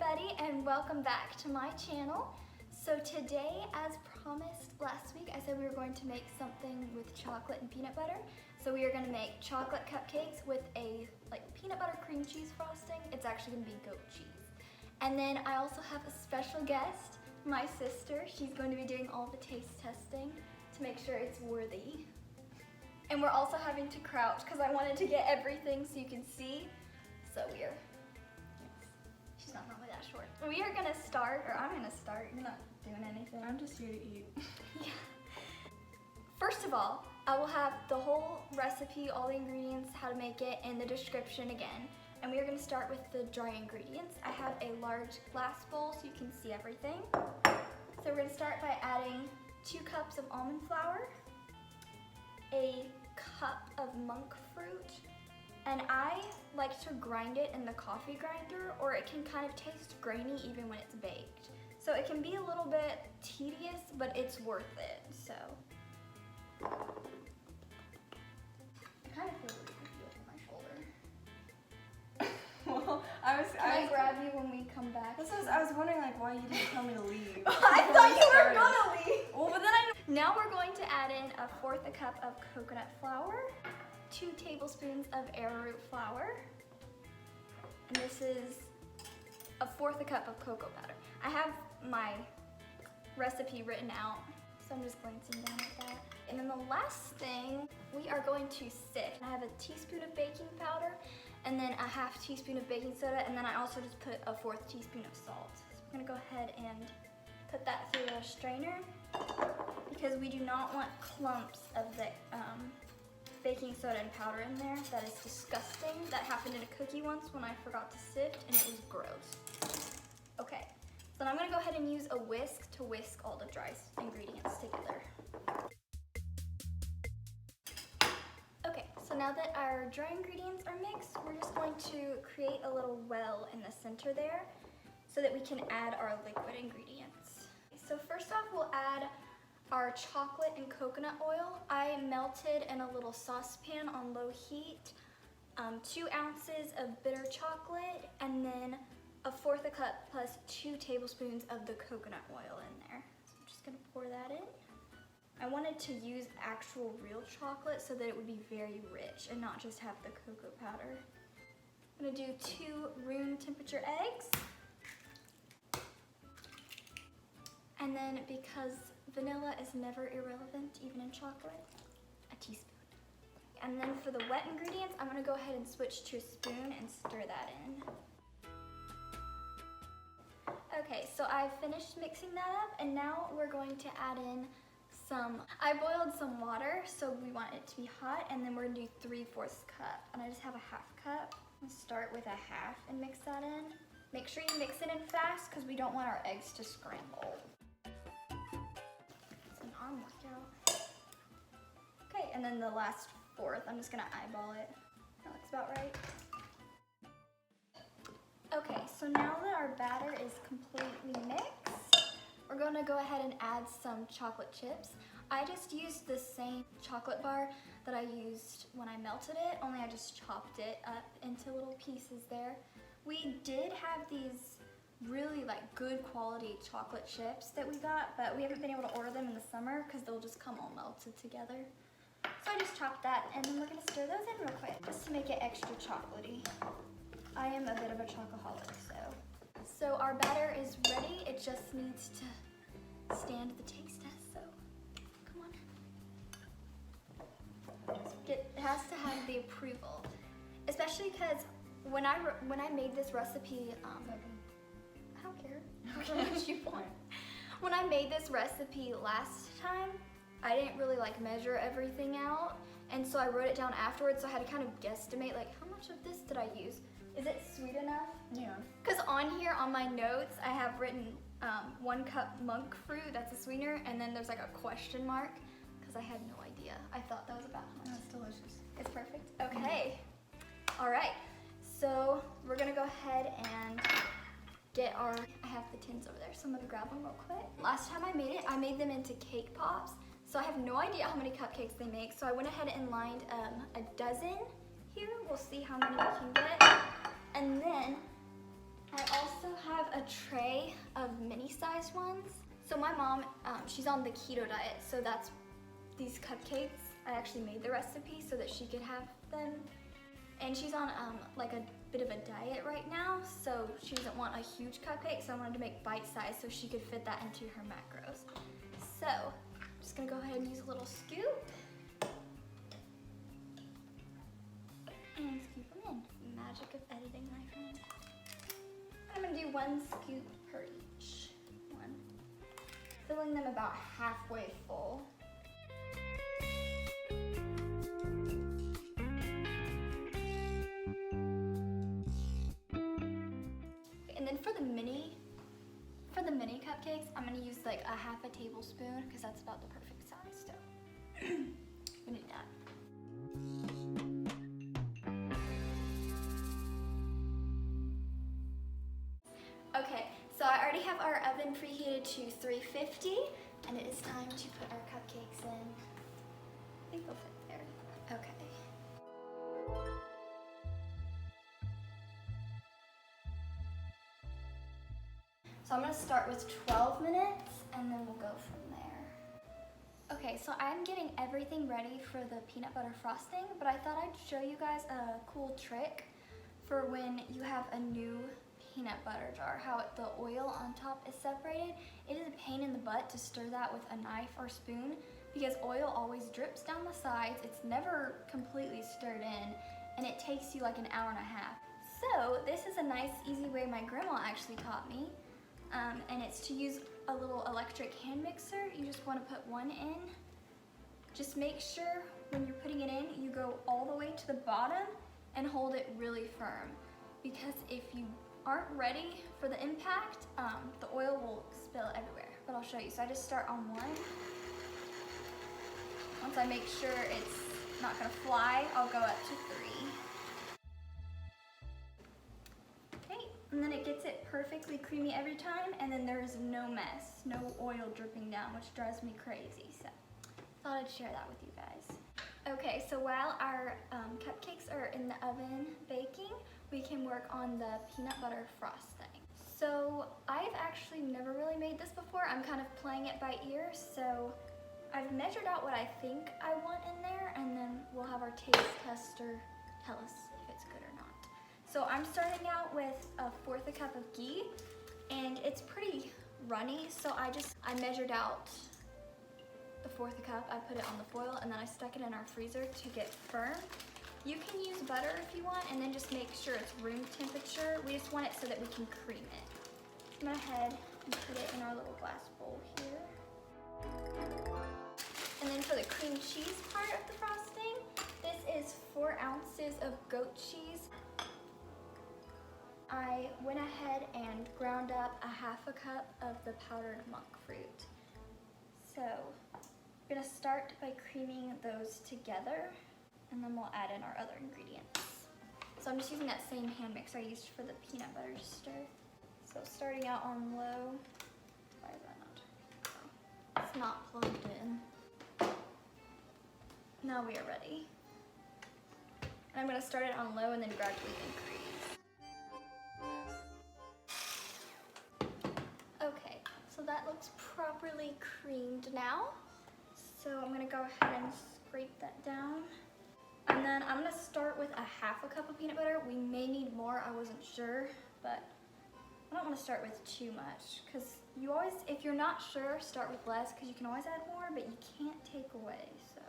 everybody, and welcome back to my channel. So today, as promised last week, I said we were going to make something with chocolate and peanut butter. So we are going to make chocolate cupcakes with a peanut butter cream cheese frosting. It's actually going to be goat cheese. And then I also have a special guest, my sister. She's going to be doing all the taste testing to make sure it's worthy. And we're also having to crouch because I wanted to get everything so you can see. So we're, she's not normally that short. We are gonna start, or I'm gonna start. You're not doing anything. I'm just here to eat. Yeah. First of all, I will have the whole recipe, all the ingredients, how to make it in the description again. And we are gonna start with the dry ingredients. I have a large glass bowl so you can see everything. So we're gonna start by adding 2 cups of almond flour, a cup of monk fruit, and I like to grind it in the coffee grinder, or it can kind of taste grainy even when it's baked. So it can be a little bit tedious, but it's worth it, so. I kind of feel really creepy over my shoulder. Well, Can I grab you when we come back? I was wondering why you didn't tell me to leave. I thought you were gonna leave. Well, but then Now we're going to add in 1/4 cup of coconut flour, 2 tablespoons of arrowroot flour, and this is 1/4 cup of cocoa powder. I have my recipe written out, so I'm just glancing down at that. And then the last thing, we are going to sift. I have a teaspoon of baking powder, and then 1/2 teaspoon of baking soda, and then I also just put 1/4 teaspoon of salt. So we're gonna go ahead and put that through a strainer because we do not want clumps of the baking soda and powder in there. That is disgusting. That happened in a cookie once when I forgot to sift, and it was gross. Okay, so then I'm gonna go ahead and use a whisk to whisk all the dry ingredients together. Okay, so now that our dry ingredients are mixed, we're just going to create a little well in the center there so that we can add our liquid ingredients. So first off, we'll add our chocolate and coconut oil. I melted in a little saucepan on low heat 2 ounces of bitter chocolate, and then 1/4 cup plus 2 tablespoons of the coconut oil in there. So I'm just gonna pour that in. I wanted to use actual real chocolate so that it would be very rich and not just have the cocoa powder. I'm gonna do 2 room temperature eggs. And then, because vanilla is never irrelevant, even in chocolate, a teaspoon. And then for the wet ingredients, I'm gonna go ahead and switch to a spoon and stir that in. Okay, so I've finished mixing that up, and now we're going to add in I boiled some water, so we want it to be hot, and then we're gonna do 3/4 cup. And I just have a 1/2 cup. I'm gonna start with 1/2 and mix that in. Make sure you mix it in fast because we don't want our eggs to scramble. Arm workout. Okay, and then the last 1/4, I'm just gonna eyeball it. That looks about right. Okay, so now that our batter is completely mixed, we're gonna go ahead and add some chocolate chips. I just used the same chocolate bar that I used when I melted it, only I just chopped it up into little pieces there. We did have these really good quality chocolate chips that we got, but we haven't been able to order them in the summer because they'll just come all melted together. So I just chopped that, and then we're gonna stir those in real quick just to make it extra chocolatey. I am a bit of a chocoholic, so our batter is ready. It just needs to stand the taste test, so come on. It has to have the approval, especially because when I made this recipe, I don't care how much you want. When I made this recipe last time, I didn't really measure everything out, and so I wrote it down afterwards, so I had to kind of guesstimate how much of this did I use? Is it sweet enough? Yeah. Because on here, on my notes, I have written 1 cup monk fruit, that's a sweetener, and then there's a question mark, because I had no idea. I thought that was about how much. That's delicious. It's perfect? Okay. All right, so we're gonna go ahead and get I have the tins over there, so I'm gonna grab them real quick. Last time I made it, I made them into cake pops, so I have no idea how many cupcakes they make, so I went ahead and lined a dozen here. We'll see how many we can get. And then I also have a tray of mini-sized ones. So my mom, she's on the keto diet, so that's these cupcakes. I actually made the recipe so that she could have them. And she's on like a bit of a diet right now, so she doesn't want a huge cupcake, so I wanted to make bite-sized so she could fit that into her macros. So, I'm just gonna go ahead and use a little scoop. And scoop them in. Magic of editing, my friend. I'm gonna do 1 scoop per each one. Filling them about halfway full. And then for the mini cupcakes, I'm gonna use like a half a tablespoon because that's about the perfect size. So I'm gonna do that. Okay, so I already have our oven preheated to 350, and it is time to put our cupcakes in. I think they'll fit there. Okay. So I'm gonna start with 12 minutes and then we'll go from there. Okay, so I'm getting everything ready for the peanut butter frosting, but I thought I'd show you guys a cool trick for when you have a new peanut butter jar, how the oil on top is separated. It is a pain in the butt to stir that with a knife or spoon because oil always drips down the sides. It's never completely stirred in, and it takes you like an hour and a half. So this is a nice, easy way my grandma actually taught me. And it's to use a little electric hand mixer. You just want to put one in. Just make sure when you're putting it in, you go all the way to the bottom and hold it really firm. Because if you aren't ready for the impact, the oil will spill everywhere. But I'll show you. So I just start on 1. Once I make sure it's not gonna fly, I'll go up to 3. And then it gets it perfectly creamy every time, and then there's no mess, no oil dripping down, which drives me crazy. So thought I'd share that with you guys. Okay, so while our cupcakes are in the oven baking, we can work on the peanut butter frosting. So I've actually never really made this before. I'm kind of playing it by ear, so I've measured out what I think I want in there, and then we'll have our taste tester tell us if it's good or not. So I'm starting out with 1/4 cup of ghee, and it's pretty runny, so I measured out the 1/4 cup, I put it on the foil, and then I stuck it in our freezer to get firm. You can use butter if you want, and then just make sure it's room temperature. We just want it so that we can cream it. I'm gonna go ahead and put it in our little glass bowl here. And then for the cream cheese part of the frosting, this is 4 ounces of goat cheese. I went ahead and ground up a 1/2 cup of the powdered monk fruit. So we're gonna start by creaming those together, and then we'll add in our other ingredients. So I'm just using that same hand mixer I used for the peanut butter stir. So starting out on low. Why is that not? It's not plugged in. Now we are ready. And I'm gonna start it on low and then gradually increase. Okay, so that looks properly creamed now. So I'm gonna go ahead and scrape that down. And then I'm gonna start with a 1/2 cup of peanut butter. We may need more, I wasn't sure, but I don't wanna start with too much, because you always, if you're not sure, start with less, because you can always add more, but you can't take away, so.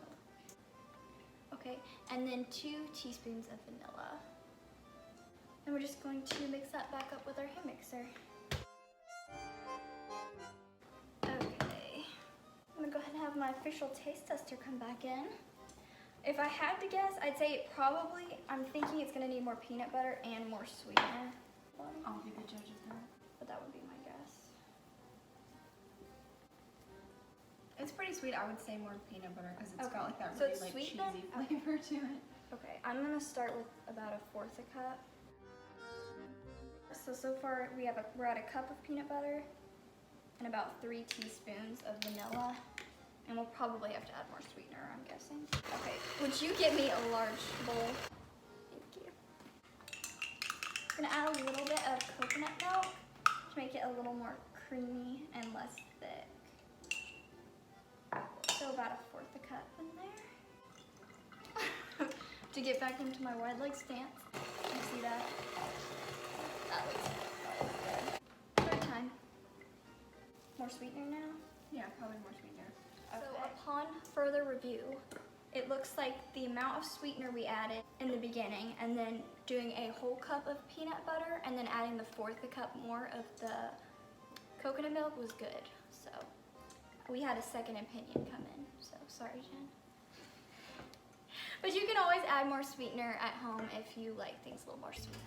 Okay, and then 2 teaspoons of vanilla. And we're just going to mix that back up with our hand mixer. Okay, I'm gonna go ahead and have my official taste tester come back in. If I had to guess, I'd say it probably, I'm thinking it's gonna need more peanut butter and more sweetener. I'll be the judge of that. But that would be my guess. It's pretty sweet. I would say more peanut butter because it's Okay. got like that So really it's like sweet cheesy then? Okay. flavor to it. Okay, I'm gonna start with about a 1/4 cup. So far we're at a cup of peanut butter and about 3 teaspoons of vanilla. And we'll probably have to add more sweetener, I'm guessing. Okay, would you give me a large bowl? Thank you. I'm gonna add a little bit of coconut milk to it a little more creamy and less thick. So about 1/4 a cup in there. To get back into my wide leg stance. You see that? That looks good. Third time. More sweetener now? Yeah, probably more sweetener. So upon further review, it looks like the amount of sweetener we added in the beginning and then doing a whole cup of peanut butter and then adding the 1/4 a cup more of the coconut milk was good. So we had a second opinion come in. So sorry, Jen. But you can always add more sweetener at home if you like things a little more sweet.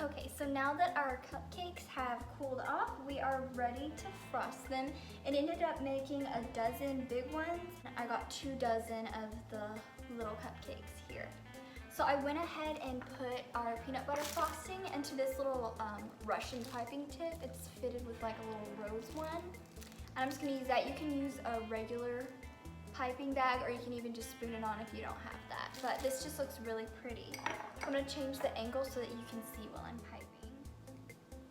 Okay, so now that our cupcakes have cooled off, we are ready to frost them. It ended up making a dozen big ones. I got 2 dozen of the little cupcakes here. So I went ahead and put our peanut butter frosting into this little Russian piping tip. It's fitted with like a little rose one. And I'm just gonna use that. You can use a regular piping bag or you can even just spoon it on if you don't have that. But this just looks really pretty. I'm gonna change the angle so that you can see while I'm piping.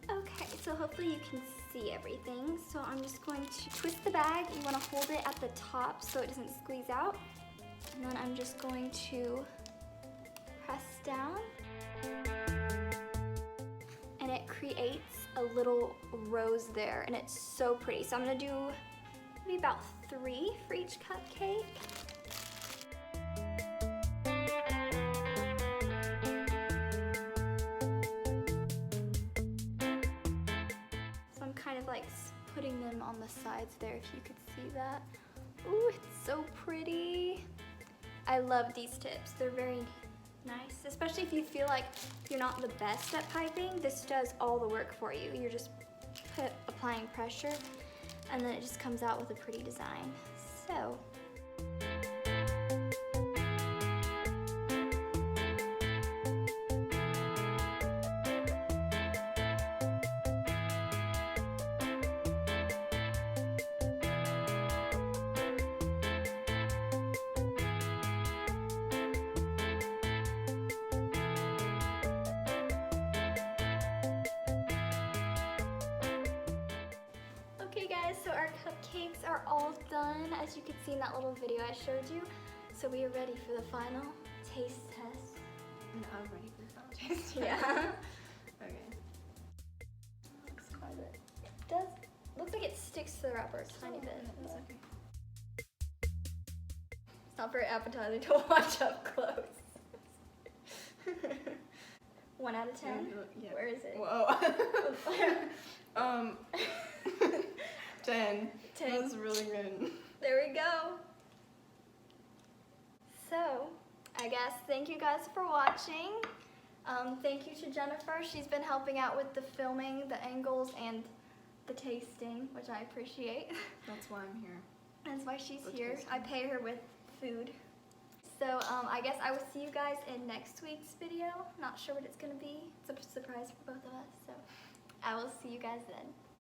Okay, so hopefully you can see everything. So I'm just going to twist the bag. You wanna hold it at the top so it doesn't squeeze out. And then I'm just going to press down. And it creates a little rose there and it's so pretty. So I'm gonna do maybe about 3 for each cupcake. So I'm kind of like putting them on the sides there if you could see that. Ooh, it's so pretty. I love these tips. They're very nice, especially if you feel like you're not the best at piping. This does all the work for you. You're just applying pressure and then it just comes out with a pretty design. So. Okay guys, so our cupcakes are all done, as you could see in that little video I showed you. So we are ready for the final taste test. No, I'm ready for the final taste. Yeah. Okay. Looks quite a bit. It does, looks like it sticks to the wrapper a tiny bit. That's okay. It's not very appetizing to watch up close. 1 out of 10? Yeah. Where is it? Whoa. 10. 10. That was really good. There we go. So, I guess thank you guys for watching. Thank you to Jennifer. She's been helping out with the filming, the angles, and the tasting, which I appreciate. That's why I'm here. That's why she's The here. tasting. I pay her with food. So I guess I will see you guys in next week's video. Not sure what it's going to be. It's a surprise for both of us. So I will see you guys then.